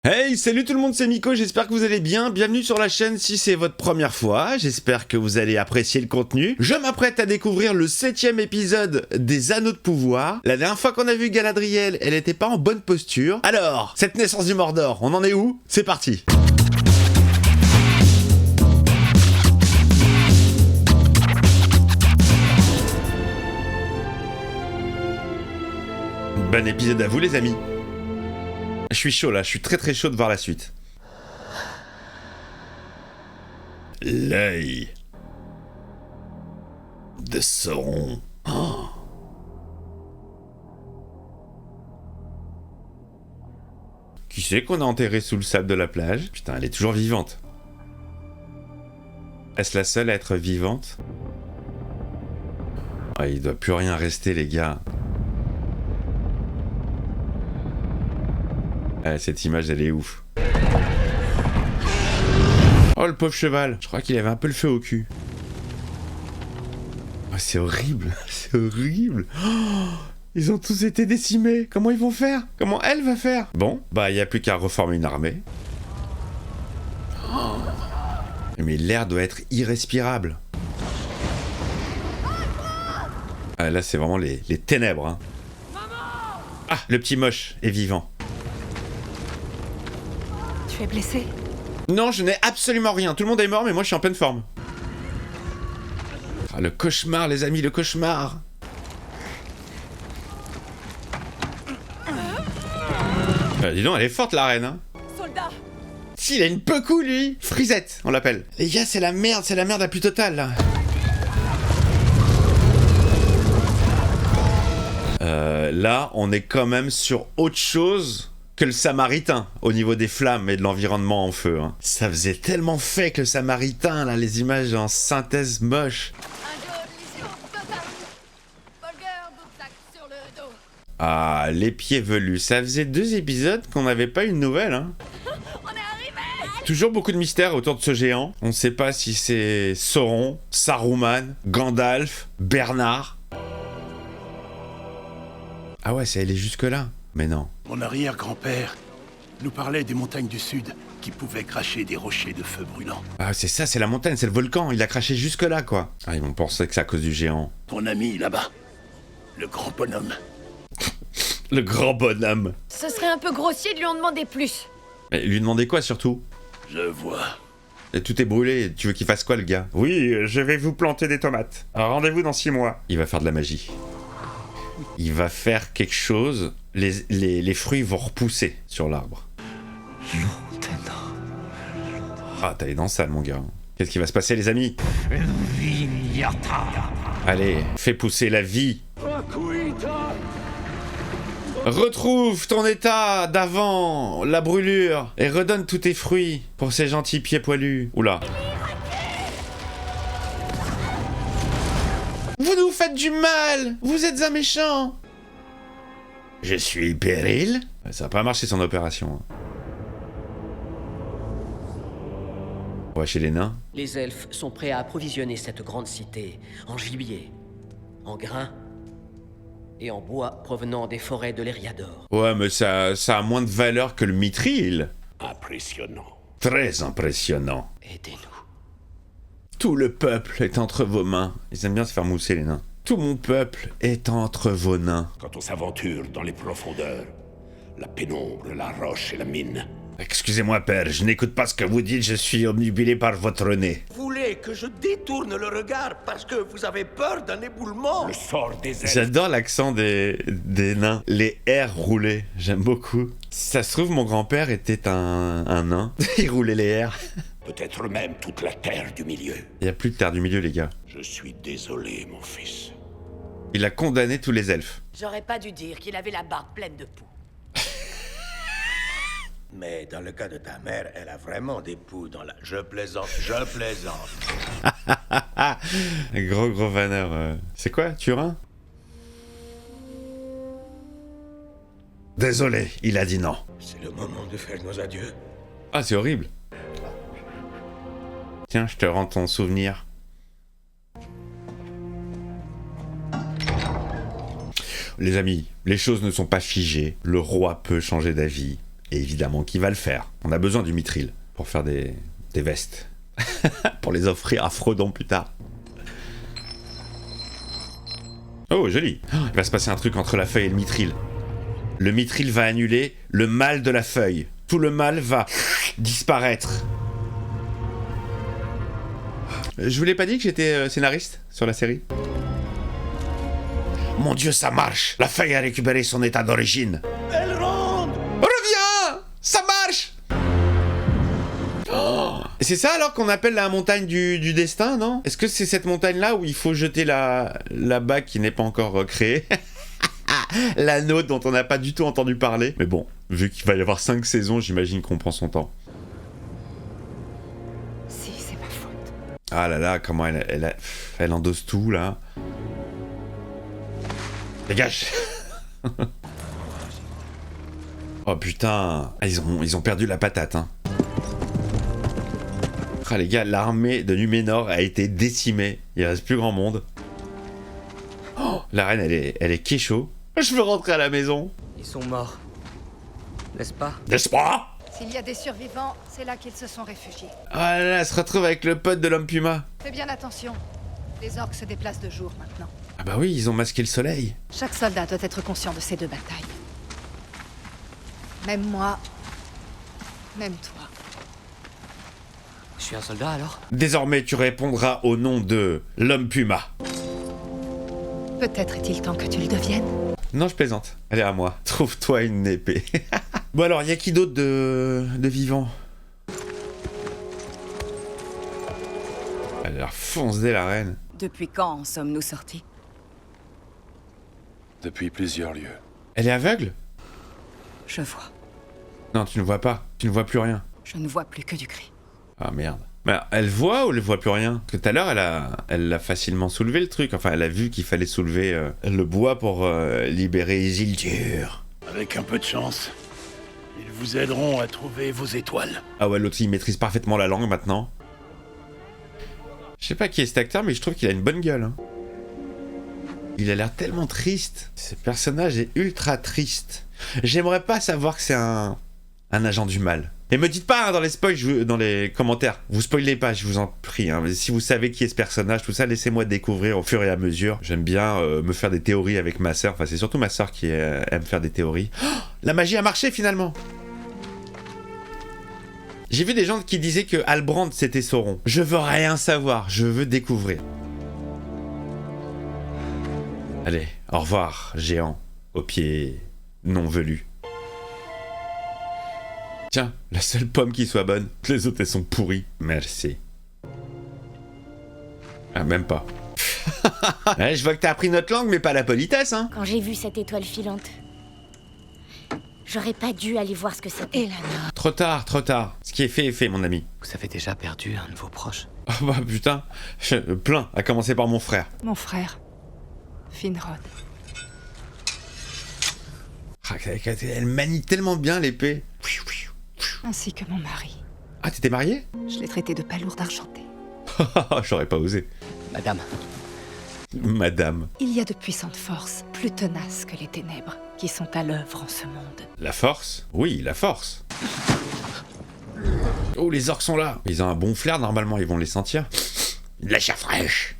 Hey, salut tout le monde, c'est Miko, j'espère que vous allez bien, bienvenue sur la chaîne si c'est votre première fois, j'espère que vous allez apprécier le contenu. Je m'apprête à découvrir le 7ème épisode des Anneaux de Pouvoir. La dernière fois qu'on a vu Galadriel, elle était pas en bonne posture. Alors, cette naissance du Mordor, on en est où? C'est parti. Bon épisode à vous les amis. Je suis chaud là, je suis très chaud de voir la suite. L'œil de Sauron. Oh. Qui c'est qu'on a enterré sous le sable de la plage? Putain, elle est toujours vivante. Est-ce la seule à être vivante? Ah, il doit plus rien rester les gars. Ah, cette image elle est ouf. Oh le pauvre cheval, je crois qu'il avait un peu le feu au cul. Oh, c'est horrible, c'est horrible. Oh, ils ont tous été décimés, comment ils vont faire? Comment elle va faire? Bon, bah il n'y a plus qu'à reformer une armée. Oh. Mais l'air doit être irrespirable. Ah, là c'est vraiment les ténèbres hein. Ah, le petit moche est vivant. Tu es blessé? Non, je n'ai absolument rien. Tout le monde est mort, mais moi je suis en pleine forme. Ah, le cauchemar, les amis, le cauchemar. Dis donc, elle est forte la reine, hein. Soldat! Si, il a une pecou, lui. Frisette, on l'appelle. Les gars, c'est la merde la plus totale, là. Là, on est quand même sur autre chose que le Samaritain, au niveau des flammes et de l'environnement en feu. Hein. Ça faisait tellement fake le Samaritain, là, les images en synthèse moche. Ah, les pieds velus. Ça faisait 2 épisodes qu'on n'avait pas une nouvelle. Hein. On est arrivé! Toujours beaucoup de mystères autour de ce géant. On ne sait pas si c'est Sauron, Saruman, Gandalf, Bernard. Ah ouais, ça allait jusque-là. Mais non. Mon arrière-grand-père nous parlait des montagnes du Sud qui pouvaient cracher des rochers de feu brûlant. Ah, c'est ça, c'est la montagne, c'est le volcan. Il a craché jusque-là, quoi. Ah, ils vont penser que c'est à cause du géant. Ton ami, là-bas, le grand bonhomme. Le grand bonhomme. Ce serait un peu grossier de lui en demander plus. Mais lui demander quoi, surtout? Je vois. Et tout est brûlé, tu veux qu'il fasse quoi, le gars? Oui, je vais vous planter des tomates. Rendez-vous dans 6 mois. Il va faire de la magie. Il va faire quelque chose, les fruits vont repousser sur l'arbre. Ah, t'as les dents sales, mon gars. Qu'est-ce qui va se passer, les amis? Allez, fais pousser la vie. Retrouve ton état d'avant la brûlure et redonne tous tes fruits pour ces gentils pieds poilus. Oula. Vous nous faites du mal! Vous êtes un méchant! Je suis Péril? Ça n'a pas marché son opération. On va chez les nains. Les elfes sont prêts à approvisionner cette grande cité en gibier, en grains et en bois provenant des forêts de l'Eriador. Ouais, mais ça a moins de valeur que le mithril. Impressionnant. Très impressionnant. Aidez-nous. Tout le peuple est entre vos mains. Ils aiment bien se faire mousser, les nains. Tout mon peuple est entre vos nains. Quand on s'aventure dans les profondeurs, la pénombre, la roche et la mine. Excusez-moi, père, je n'écoute pas ce que vous dites, je suis omnibulé par votre nez. Vous voulez que je détourne le regard parce que vous avez peur d'un éboulement? Le sort des elfes. J'adore l'accent des nains. Les R roulés, j'aime beaucoup. Si ça se trouve, mon grand-père était un nain. Il roulait les R. Peut-être même toute la terre du milieu. Il n'y a plus de terre du milieu, les gars. Je suis désolé, mon fils. Il a condamné tous les elfes. J'aurais pas dû dire qu'il avait la barbe pleine de poux. Mais dans le cas de ta mère, elle a vraiment des poux dans la... Je plaisante, je plaisante. Gros vanneur. C'est quoi, Turin? Désolé, il a dit non. C'est le moment de faire nos adieux. Ah, c'est horrible. Tiens, je te rends ton souvenir. Les amis, les choses ne sont pas figées. Le roi peut changer d'avis. Et évidemment qu'il va le faire. On a besoin du mithril pour faire des vestes. Pour les offrir à Frodon plus tard. Oh, joli. Il va se passer un truc entre la feuille et le mithril. Le mithril va annuler le mal de la feuille. Tout le mal va disparaître. Je vous l'ai pas dit que j'étais scénariste sur la série? Mon Dieu, ça marche. La feuille a récupéré son état d'origine. Elle rentre! Reviens! Ça marche! Oh. C'est ça alors qu'on appelle la montagne du destin, non? Est-ce que c'est cette montagne-là où il faut jeter la bague qui n'est pas encore créée? L'anneau dont on n'a pas du tout entendu parler. Mais bon, vu qu'il va y avoir 5 saisons, j'imagine qu'on prend son temps. Si, c'est ma faute. Ah là là, comment elle endosse tout, là. Dégage. Oh putain. Ils ont perdu la patate, hein. Ah les gars, l'armée de Numénor a été décimée. Il reste plus grand monde. Oh, la reine, elle est kécho. Je veux rentrer à la maison. Ils sont morts. N'est-ce pas? N'est-ce pas? S'il y a des survivants, c'est là qu'ils se sont réfugiés. Oh là là, elle se retrouve avec le pote de l'homme puma. Fais bien attention. Les orques se déplacent de jour maintenant. Ah bah oui, ils ont masqué le soleil. Chaque soldat doit être conscient de ces deux batailles. Même moi, même toi. Je suis un soldat alors? Désormais, tu répondras au nom de l'homme puma. Peut-être est-il temps que tu le deviennes. Non, je plaisante. Elle est à moi. Trouve-toi une épée. Bon alors, y a qui d'autre de vivant? Elle a l'air foncée, la reine. Depuis quand en sommes-nous sortis? Depuis plusieurs lieux. Elle est aveugle? Je vois. Non, tu ne vois pas. Tu ne vois plus rien. Je ne vois plus que du gris. Ah merde. Mais elle voit ou elle voit plus rien? Parce que tout à l'heure, elle l'a facilement soulevé le truc. Enfin, elle a vu qu'il fallait soulever le bois pour libérer Isildur. Avec un peu de chance, ils vous aideront à trouver vos étoiles. Ah ouais, l'autre il maîtrise parfaitement la langue maintenant. Je sais pas qui est cet acteur, mais je trouve qu'il a une bonne gueule. Hein. Il a l'air tellement triste. Ce personnage est ultra triste. J'aimerais pas savoir que c'est un agent du mal. Et me dites pas hein, dans les spoils, dans les commentaires. Vous spoilez pas, je vous en prie. Hein. Si vous savez qui est ce personnage, tout ça, laissez-moi découvrir au fur et à mesure. J'aime bien me faire des théories avec ma sœur. Enfin, c'est surtout ma sœur qui aime faire des théories. Oh, la magie a marché finalement. J'ai vu des gens qui disaient que Halbrand c'était Sauron. Je veux rien savoir, je veux découvrir. Allez, au revoir, géant, aux pieds non velus. Tiens, la seule pomme qui soit bonne, les autres elles sont pourries. Merci. Ah, même pas. Ouais, je vois que t'as appris notre langue, mais pas la politesse, hein. Quand j'ai vu cette étoile filante, j'aurais pas dû aller voir ce que c'était. Elana. Trop tard, trop tard. Ce qui est fait, mon ami. Vous avez déjà perdu un de vos proches? Oh bah putain, plein, à commencer par mon frère. Mon frère, Finrod. Ah, elle manie tellement bien l'épée. Ainsi que mon mari. Ah, t'étais marié? Je l'ai traité de palourde argentée. J'aurais pas osé. Madame. Madame. Il y a de puissantes forces, plus tenaces que les ténèbres, qui sont à l'œuvre en ce monde. La force? Oui, la force. Oh, les orques sont là. Ils ont un bon flair, normalement, ils vont les sentir. De la chair fraîche.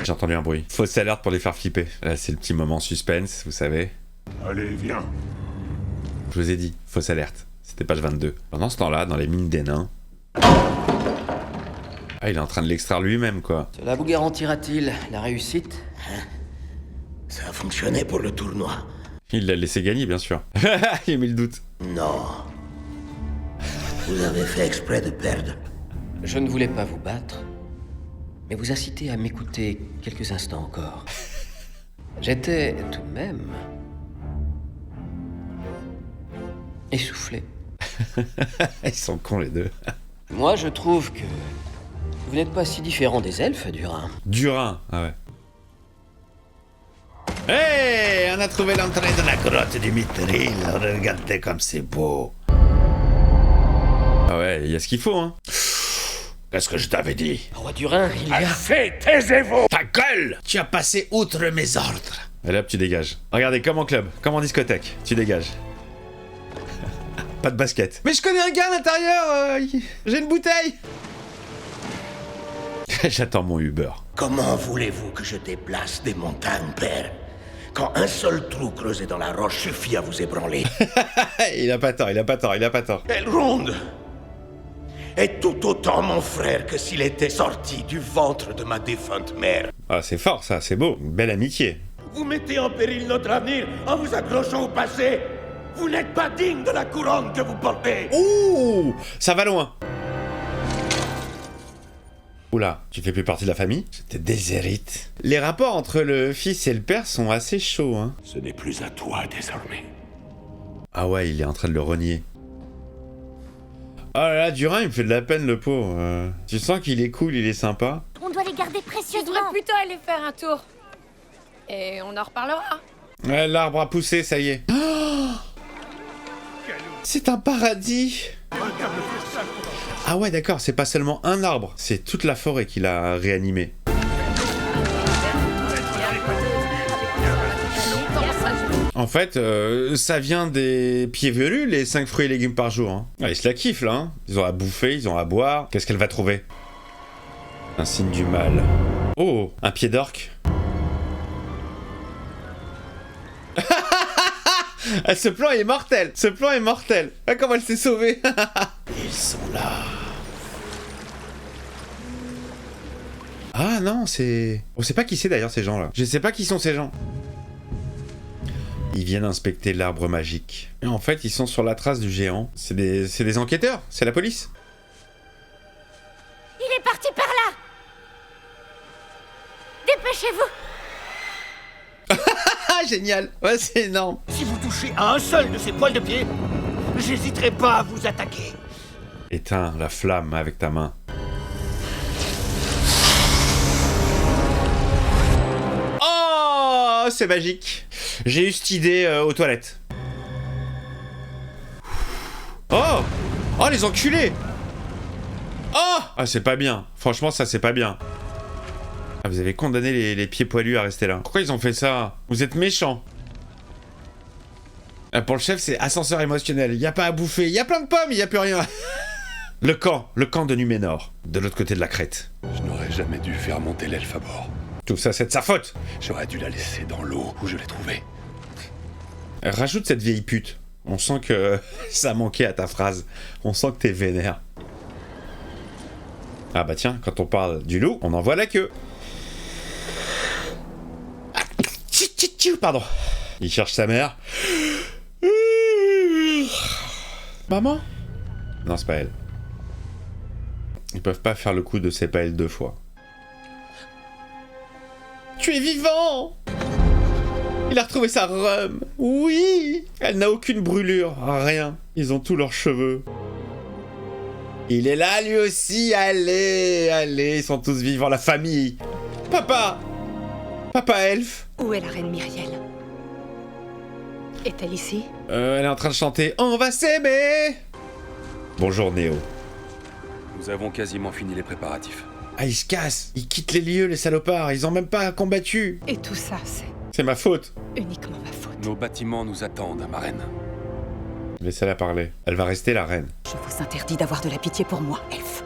J'ai entendu un bruit. Fausse alerte pour les faire flipper. Là, c'est le petit moment suspense, vous savez. Allez, viens. Je vous ai dit, fausse alerte. C'était page 22. Pendant ce temps-là, dans les mines des nains... Ah, il est en train de l'extraire lui-même, quoi. Cela vous garantira-t-il la réussite? Ça a fonctionné pour le tournoi. Il l'a laissé gagner, bien sûr. Il a mis le doute. Non. Vous avez fait exprès de perdre. Je ne voulais pas vous battre, mais vous inciter à m'écouter quelques instants encore. J'étais tout de même essoufflé. Ils sont cons, les deux. Moi, je trouve que vous n'êtes pas si différent des elfes, Durin. Durin, ah ouais. Hey, on a trouvé l'entrée de la grotte du Mithril. Regardez comme c'est beau. Ah ouais, il y a ce qu'il faut, hein. Qu'est-ce que je t'avais dit? Roi Durin, il y a... Assez, taisez-vous! Ta gueule! Tu as passé outre mes ordres. Allez hop, tu dégages. Regardez, comme en club, comme en discothèque, tu dégages. Pas de basket. Mais je connais un gars à l'intérieur, j'ai une bouteille. J'attends mon Uber. Comment voulez-vous que je déplace des montagnes, père? Quand un seul trou creusé dans la roche suffit à vous ébranler. Il a pas tort, il a pas tort, il a pas tort. Elrond est tout autant mon frère que s'il était sorti du ventre de ma défunte mère. Ah, c'est fort ça, c'est beau. Une belle amitié. Vous mettez en péril notre avenir en vous accrochant au passé. Vous n'êtes pas digne de la couronne que vous portez. Ouh, ça va loin. Oula, tu fais plus partie de la famille? Je te déshérite. Les rapports entre le fils et le père sont assez chauds, hein. Ce n'est plus à toi désormais. Ah ouais, il est en train de le renier. Oh là là, Durin, il me fait de la peine, le pauvre. Tu sens qu'il est cool, il est sympa. On doit les garder Tu précieusement. devrais plutôt aller faire un tour. Et on en reparlera. Ouais, l'arbre a poussé, ça y est. Oh, c'est un paradis. Ah ouais, d'accord, c'est pas seulement un arbre, c'est toute la forêt qu'il a réanimée. En fait, ça vient des pieds velus, les 5 fruits et légumes par jour. Hein. Ah, ils se la kiffent, là. Hein. Ils ont à bouffer, ils ont à boire. Qu'est-ce qu'elle va trouver? Un signe du mal. Oh, un pied d'orque. Ah, ce plan est mortel. Ce plan est mortel. Ah, comment elle s'est sauvée. Ils sont là. Ah non, c'est... On sait pas qui c'est d'ailleurs ces gens-là. Je sais pas qui sont ces gens. Ils viennent inspecter l'arbre magique. Et en fait, ils sont sur la trace du géant. C'est des enquêteurs, c'est la police. Il est parti par là. Dépêchez-vous. Ah, génial. Ouais, c'est énorme. Si vous touchez à un seul de ces poils de pied, j'hésiterai pas à vous attaquer. Éteins la flamme avec ta main. Oh, c'est magique. J'ai eu cette idée aux toilettes. Oh, oh les enculés. Oh, ah c'est pas bien. Franchement, ça c'est pas bien. Ah, vous avez condamné les pieds poilus à rester là. Pourquoi ils ont fait ça? Vous êtes méchants. Ah, pour le chef, c'est ascenseur émotionnel. Y a pas à bouffer. Y a plein de pommes, y a plus rien. Le camp de Numénor, de l'autre côté de la crête. Je n'aurais jamais dû faire monter l'elfe à bord. Tout ça, c'est de sa faute. J'aurais dû la laisser dans l'eau où je l'ai trouvée. Rajoute cette vieille pute. On sent que ça manquait à ta phrase. On sent que t'es vénère. Ah bah tiens, quand on parle du loup, on en voit la queue. Pardon. Il cherche sa mère. Maman? Non, c'est pas elle. Ils peuvent pas faire le coup de c'est pas elle 2 fois. Tu es vivant! Il a retrouvé sa rhum. Oui! Elle n'a aucune brûlure. Rien. Ils ont tous leurs cheveux. Il est là lui aussi. Allez, allez. Ils sont tous vivants. La famille. Papa! Papa elfe. Où est la reine Myriel? Est-elle ici? Elle est en train de chanter On va s'aimer. Bonjour Néo. Nous avons quasiment fini les préparatifs. Ah, ils se cassent. Ils quittent les lieux, les salopards. Ils ont même pas combattu. Et tout ça, C'est ma faute. uniquement ma faute. Nos bâtiments nous attendent, ma reine. Laissez-la parler. Elle va rester la reine. Je vous interdis d'avoir de la pitié pour moi, elfe.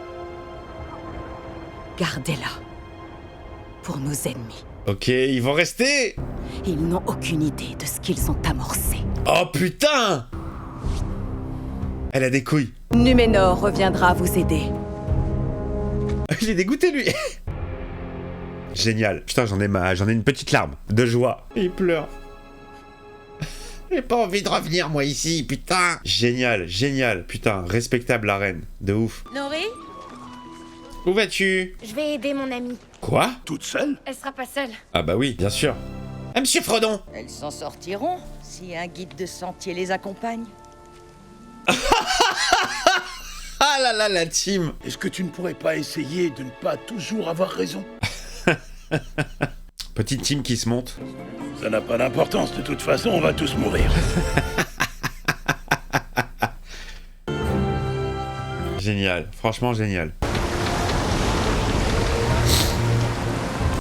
Gardez-la. Pour nos ennemis. Ok, ils vont rester. Ils n'ont aucune idée de ce qu'ils ont amorcé. Oh putain! Elle a des couilles. Numénor reviendra vous aider. Il est dégoûté lui. Génial. Putain, j'en ai une petite larme de joie. Il pleure. J'ai pas envie de revenir moi ici, putain. Génial, génial. Putain, respectable la reine. De ouf. Nori, Où vas-tu? je vais aider mon amie. Quoi? Toute seule? Elle sera pas seule. Ah bah oui, bien sûr. Ah, Monsieur Fredon! Elles s'en sortiront si un guide de sentier les accompagne. Ah là là, la team! Est-ce que tu ne pourrais pas essayer de ne pas toujours avoir raison? Petite team qui se monte. Ça n'a pas d'importance, de toute façon, on va tous mourir. Génial, franchement génial.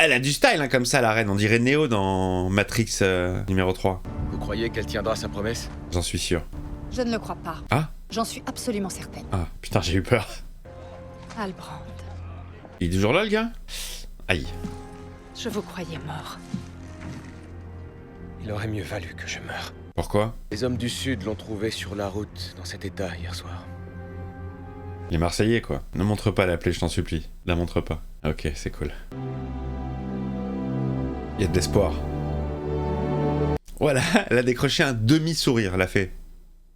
Elle a du style hein, comme ça la reine, on dirait Neo dans Matrix numéro 3. Vous croyez qu'elle tiendra sa promesse? J'en suis sûr. Je ne le crois pas. Ah? J'en suis absolument certaine. Ah, putain j'ai eu peur. Halbrand, Il est toujours là le gars? Aïe. je vous croyais mort. Il aurait mieux valu que je meure. Pourquoi? Les hommes du Sud l'ont trouvé sur la route, dans cet état, hier soir. Les Marseillais quoi. Ne montre pas la plaie, je t'en supplie. La montre pas. Ok, c'est cool. Il y a de l'espoir. Voilà, elle a décroché un demi-sourire, elle a fait.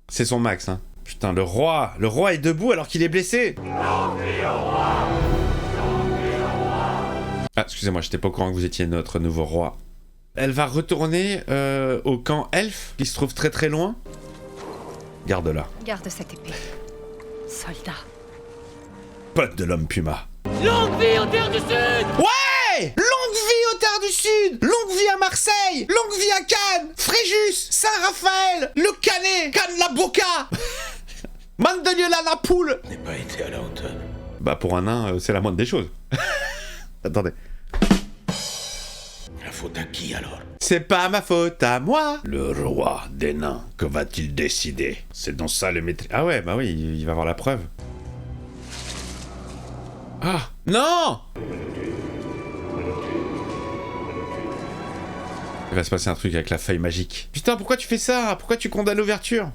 C'est son max, hein. Putain, le roi est debout alors qu'il est blessé. Ah, excusez-moi, j'étais pas au courant que vous étiez notre nouveau roi. Elle va retourner au camp elfe, qui se trouve très très loin. Garde-la. Garde cette épée. Soldat. Pote de l'homme puma. Longue vie aux terres du Sud! Ouais! Longue vie aux terres du Sud! Longue vie à Marseille! Longue vie à Cannes! Fréjus! Saint-Raphaël! Le Canet! Cannes-la-Boca! Mandelieu-la-la-Poule! N'ai pas été à la hauteur. Bah pour un nain, c'est la moindre des choses. Attendez. La faute à qui alors? C'est pas ma faute à moi! Le roi des nains, que va-t-il décider? C'est dans ça le maîtrise. Ah ouais, bah oui, il va avoir la preuve. Ah! Non! Il va se passer un truc avec la feuille magique. Putain, pourquoi tu fais ça? Pourquoi tu condamnes l'ouverture?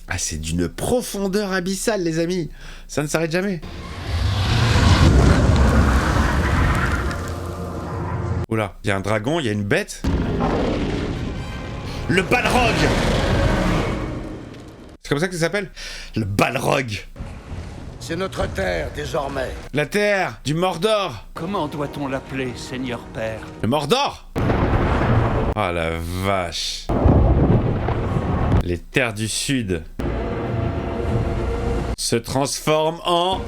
Ah, c'est d'une profondeur abyssale, les amis. Ça ne s'arrête jamais. Oula, il y a un dragon, il y a une bête. Le Balrog! C'est comme ça que ça s'appelle? Le Balrog! C'est notre terre, désormais. La terre du Mordor! Comment doit-on l'appeler, Seigneur Père? Le Mordor! Oh la vache! Les terres du Sud se transforment en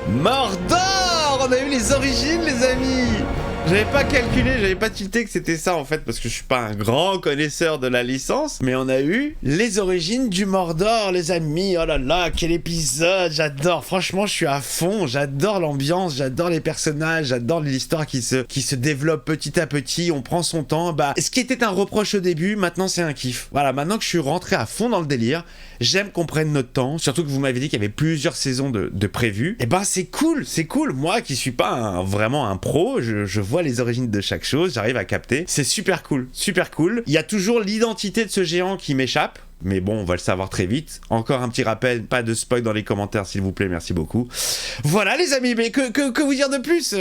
Mordor! On a eu les origines, les amis! J'avais pas calculé, j'avais pas tilté que c'était ça en fait, parce que je suis pas un grand connaisseur de la licence, mais on a eu les origines du Mordor, les amis. Oh là là, quel épisode! J'adore, franchement, je suis à fond, j'adore l'ambiance, j'adore les personnages, j'adore l'histoire qui se développe petit à petit, on prend son temps. Bah, ce qui était un reproche au début, maintenant c'est un kiff. Voilà, maintenant que je suis rentré à fond dans le délire, j'aime qu'on prenne notre temps, surtout que vous m'avez dit qu'il y avait plusieurs saisons de prévues. Et ben c'est cool, c'est cool. Moi qui suis pas vraiment un pro, je vois les origines de chaque chose, j'arrive à capter. C'est super cool, super cool. Il y a toujours l'identité de ce géant qui m'échappe. Mais bon, on va le savoir très vite. Encore un petit rappel, pas de spoil dans les commentaires s'il vous plaît, merci beaucoup. Voilà les amis, mais que vous dire de plus?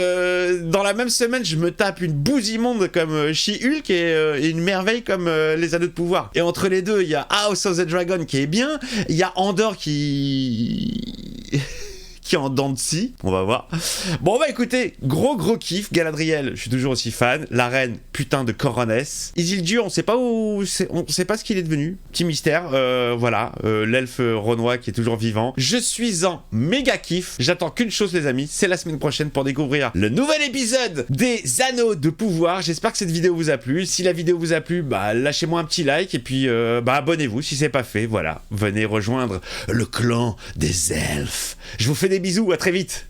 Dans la même semaine, je me tape une bouse immonde comme She-Hulk et une merveille comme les Anneaux de Pouvoir. Et entre les deux, il y a House of the Dragon qui est bien, il y a Andor qui est en dents de scie, on va voir. Bon bah écoutez, gros kiff, Galadriel, je suis toujours aussi fan, la reine, putain de Coronesse, Isildur, on sait pas ce qu'il est devenu, petit mystère, voilà, l'elfe renois qui est toujours vivant, je suis en méga kiff, j'attends qu'une chose les amis, c'est la semaine prochaine pour découvrir le nouvel épisode des Anneaux de Pouvoir. J'espère que cette vidéo vous a plu, si la vidéo vous a plu, bah lâchez-moi un petit like, et puis bah abonnez-vous si c'est pas fait, voilà, venez rejoindre le clan des elfes. Je vous fais des bisous, à très vite.